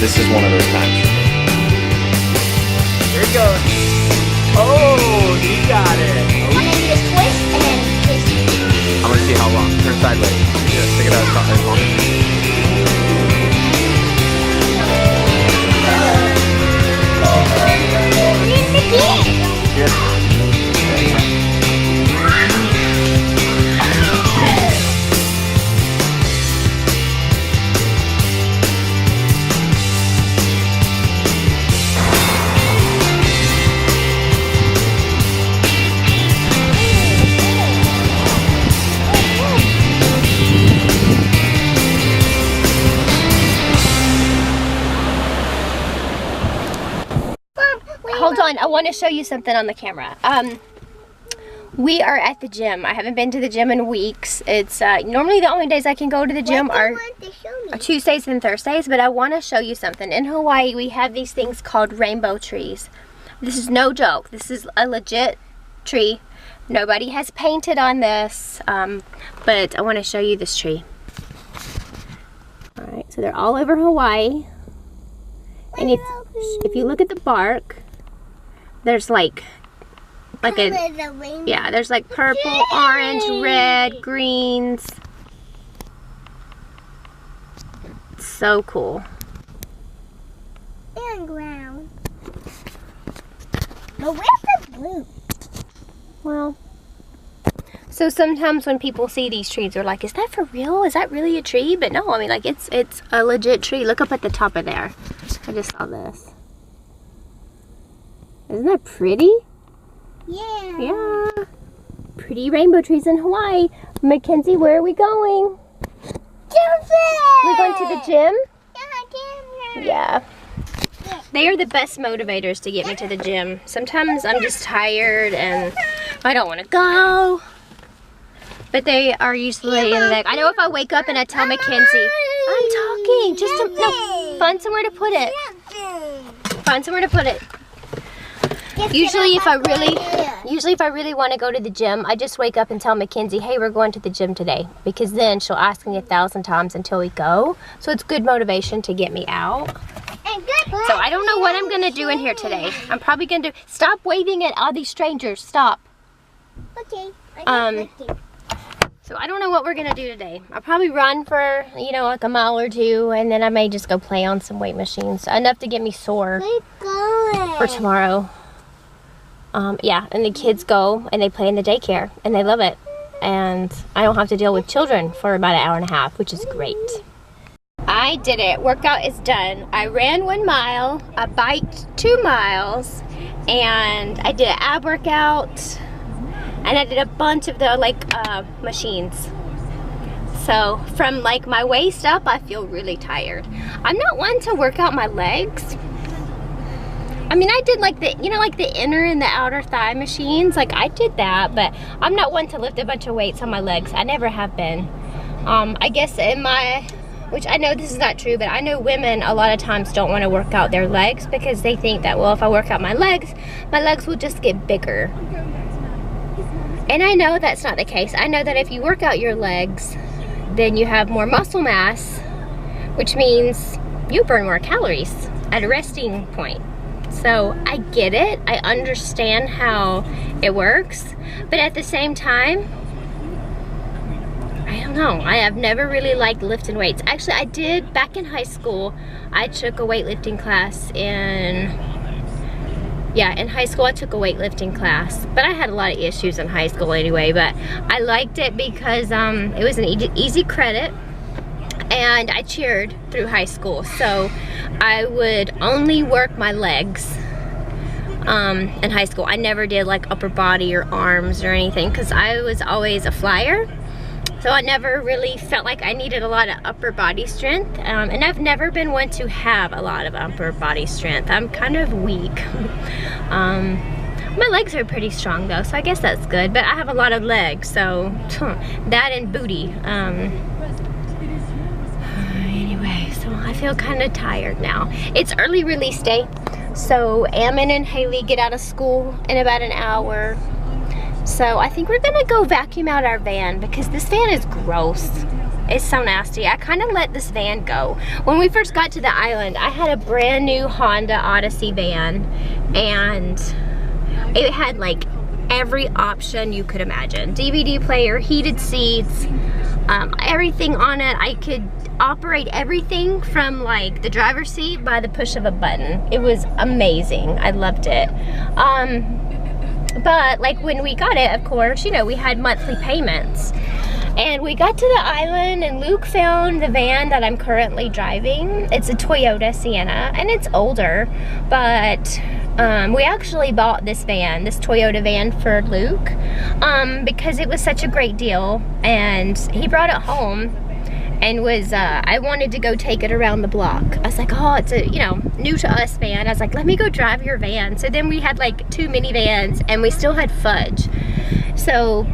this is one of those times for me. Here it goes. Oh, you got it. And then you just twist and then twist. I'm gonna see how long. Turn sideways. Yeah, stick it out as long as you yeah. Hold on, I want to show you something on the camera. We are at the gym. I haven't been to the gym in weeks. It's normally the only days I can go to the gym are Tuesdays and Thursdays, but I want to show you something. In Hawaii, we have these things called rainbow trees. This is no joke. This is a legit tree. Nobody has painted on this, but I want to show you this tree. All right, so they're all over Hawaii. And if you look at the bark, there's like yeah, there's like purple, orange, red, greens. It's so cool. And brown. But where's the blue? Well, so sometimes when people see these trees, they're like, is that for real? Is that really a tree? But no, I mean, like, it's a legit tree. Look up at the top of there. I just saw this. Isn't that pretty? Yeah. Yeah. Pretty rainbow trees in Hawaii. Mackenzie, where are we going? We're going to the gym? Yeah. They are the best motivators to get me to the gym. Sometimes I'm just tired and I don't want to go. But they are usually like, I know if I wake up and I tell Mackenzie, I'm talking, just to, no, find somewhere to put it. Find somewhere to put it. Usually if I really want to go to the gym, I just wake up and tell Mackenzie, hey, we're going to the gym today. Because then she'll ask me 1,000 times until we go. So it's good motivation to get me out. So I don't know what I'm going to do in here today. I'm probably going to stop waving at all these strangers. Stop. Okay. So I don't know what we're going to do today. I'll probably run for, you know, like a mile or two. And then I may just go play on some weight machines. Enough to get me sore for tomorrow. Yeah, and the kids go and they play in the daycare. And they love it. And I don't have to deal with children for about 1.5 hours, which is great. I did it. Workout is done. I ran 1 mile. I biked 2 miles. And I did an ab workout. And I did a bunch of the machines. So from like my waist up, I feel really tired. I'm not one to work out my legs. I mean, I did like the, you know, like the inner and the outer thigh machines. Like I did that, but I'm not one to lift a bunch of weights on my legs. I never have been. I guess in my, which I know this is not true, but I know women a lot of times don't want to work out their legs because they think that, well, if I work out my legs will just get bigger. And I know that's not the case. I know that if you work out your legs, then you have more muscle mass, which means you burn more calories at a resting point. So I get it. I understand how it works. But at the same time, I don't know. I have never really liked lifting weights. Actually, I did back in high school. I took a weightlifting class in high school I took a weightlifting class, but I had a lot of issues in high school anyway, but I liked it because it was an easy credit and I cheered through high school, so I would only work my legs in high school. I never did like upper body or arms or anything because I was always a flyer. So I never really felt like I needed a lot of upper body strength. And I've never been one to have a lot of upper body strength. I'm kind of weak. My legs are pretty strong though, so I guess that's good. But I have a lot of legs, so that and booty. Anyway, so I feel kind of tired now. It's early release day. So Ammon and Haley get out of school in about an hour. So I think we're gonna go vacuum out our van because this van is gross. It's so nasty. I kind of let this van go. When we first got to the island, I had a brand new Honda Odyssey van, and it had like every option you could imagine. DVD player, heated seats, everything on it. I could operate everything from like the driver's seat by the push of a button. It was amazing. I loved it. But like when we got it, of course, you know, we had monthly payments. And we got to the island and Luke found the van that I'm currently driving. It's a Toyota Sienna and it's older, but we actually bought this van, this Toyota van for Luke, because it was such a great deal, and he brought it home and was, I wanted to go take it around the block. I was like, oh, it's a, you know, new to us van. I was like, let me go drive your van. So then we had like 2 minivans and we still had fudge. So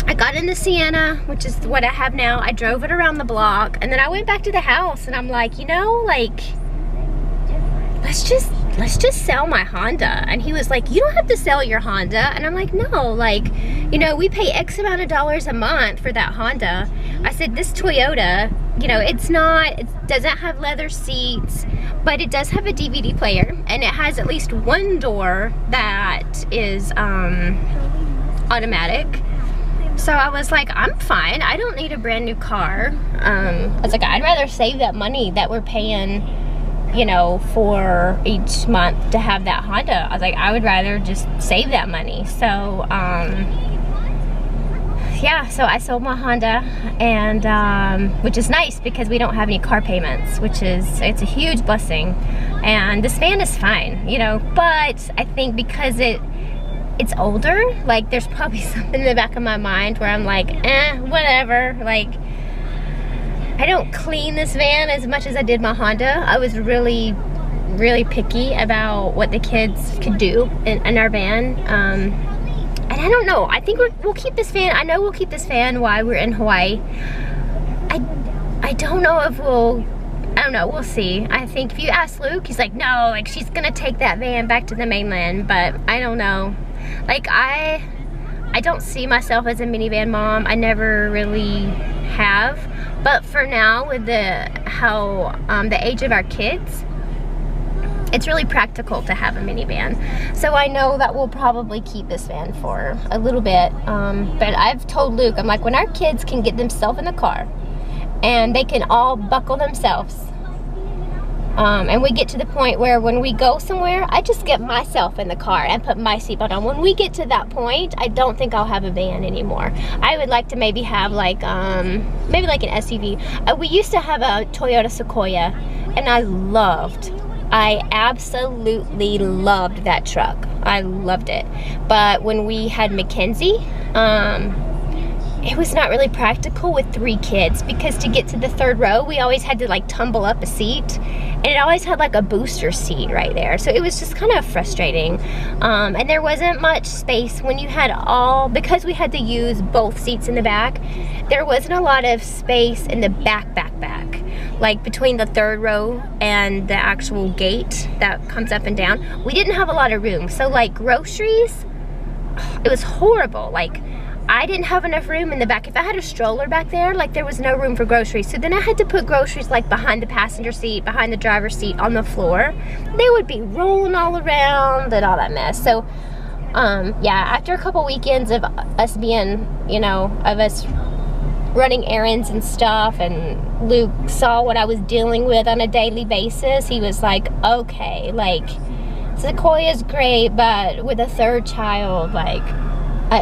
I got in the Sienna, which is what I have now. I drove it around the block, and then I went back to the house and I'm like, you know, like, let's just sell my Honda. And he was like, you don't have to sell your Honda. And I'm like, no, like, you know, we pay X amount of dollars a month for that Honda. I said, this Toyota, you know, it doesn't have leather seats, but it does have a DVD player, and it has at least one door that is automatic. So I was like, I'm fine. I don't need a brand new car. I was like, I'd rather save that money that we're paying, you know, for each month to have that Honda. I was like, I would rather just save that money. So, yeah, so I sold my Honda, and which is nice because we don't have any car payments, it's a huge blessing. And this van is fine, you know, but I think because it's older, like there's probably something in the back of my mind where I'm like, whatever. Like, I don't clean this van as much as I did my Honda. I was really, really picky about what the kids could do in our van. And I don't know, I think we'll keep this van. I know we'll keep this van while we're in Hawaii. I don't know if I don't know, we'll see. I think if you ask Luke, he's like, no, like she's gonna take that van back to the mainland, but I don't know. Like, I don't see myself as a minivan mom. I never really have. But for now, with the age of our kids, it's really practical to have a minivan. So I know that we'll probably keep this van for a little bit. But I've told Luke, I'm like, when our kids can get themselves in the car and they can all buckle themselves, and we get to the point where when we go somewhere, I just get myself in the car and put my seatbelt on. When we get to that point, I don't think I'll have a van anymore. I would like to maybe have like, maybe like an SUV. We used to have a Toyota Sequoia, and I absolutely loved that truck. I loved it. But when we had Mackenzie, it was not really practical with 3 kids, because to get to the 3rd row, we always had to like tumble up a seat, and it always had like a booster seat right there. So it was just kind of frustrating. And there wasn't much space when you had because we had to use both seats in the back, there wasn't a lot of space in the back, like between the 3rd row and the actual gate that comes up and down. We didn't have a lot of room. So like groceries, it was horrible. Like, I didn't have enough room in the back. If I had a stroller back there, like there was no room for groceries. So then I had to put groceries like behind the passenger seat, behind the driver's seat, on the floor. They would be rolling all around and all that mess. So, yeah, after a couple weekends of us being, you know, of us running errands and stuff, and Luke saw what I was dealing with on a daily basis, he was like, okay, like, Sequoia's great, but with a 3rd child, like,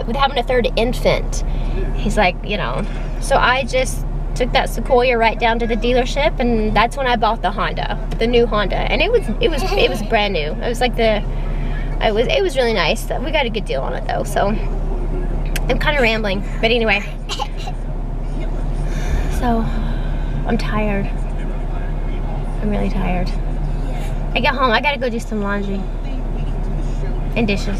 with having a 3rd infant, he's like, you know. So I just took that Sequoia right down to the dealership, and that's when I bought the Honda, the new Honda, and it was brand new. It was like it was really nice. We got a good deal on it though. So I'm kind of rambling, but anyway. So I'm tired. I'm really tired. I get home, I gotta go do some laundry and dishes.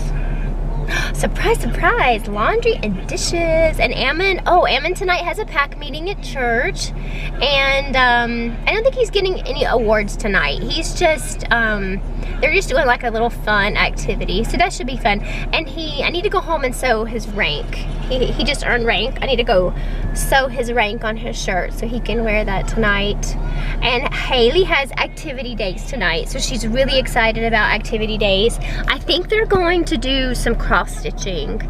Surprise, surprise, laundry and dishes. And Ammon tonight has a pack meeting at church. And I don't think he's getting any awards tonight. He's just, they're just doing like a little fun activity. So that should be fun. And I need to go home and sew his rank. He just earned rank. I need to go sew his rank on his shirt so he can wear that tonight. And Haley has activity days tonight, so she's really excited about activity days. I think they're going to do some cross stitching.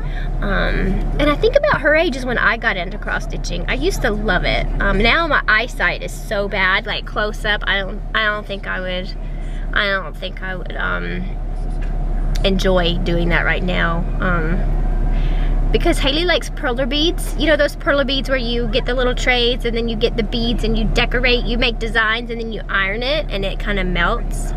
And I think about her age is when I got into cross stitching. I used to love it. Now my eyesight is so bad, like close up. I don't think I would enjoy doing that right now. Because Haley likes perler beads. You know those perler beads where you get the little trays and then you get the beads and you decorate, you make designs and then you iron it and it kind of melts.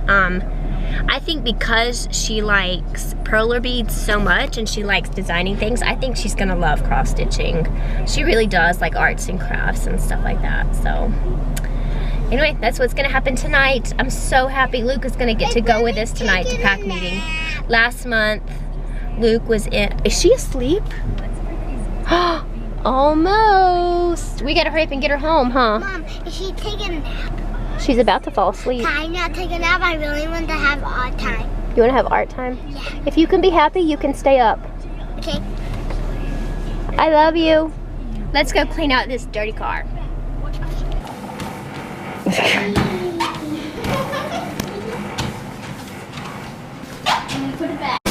I think because she likes perler beads so much and she likes designing things, I think she's gonna love cross stitching. She really does like arts and crafts and stuff like that, so. Anyway, that's what's gonna happen tonight. I'm so happy Luke is gonna get to go with us tonight to pack meeting. Last month, Luke was in, is she asleep? Almost. We gotta hurry up and get her home, huh? Mom, is she taking a nap? She's about to fall asleep. Can I not take a nap? I really want to have art time. You wanna have art time? Yeah. If you can be happy, you can stay up. Okay. I love you. Let's go clean out this dirty car. Put it back.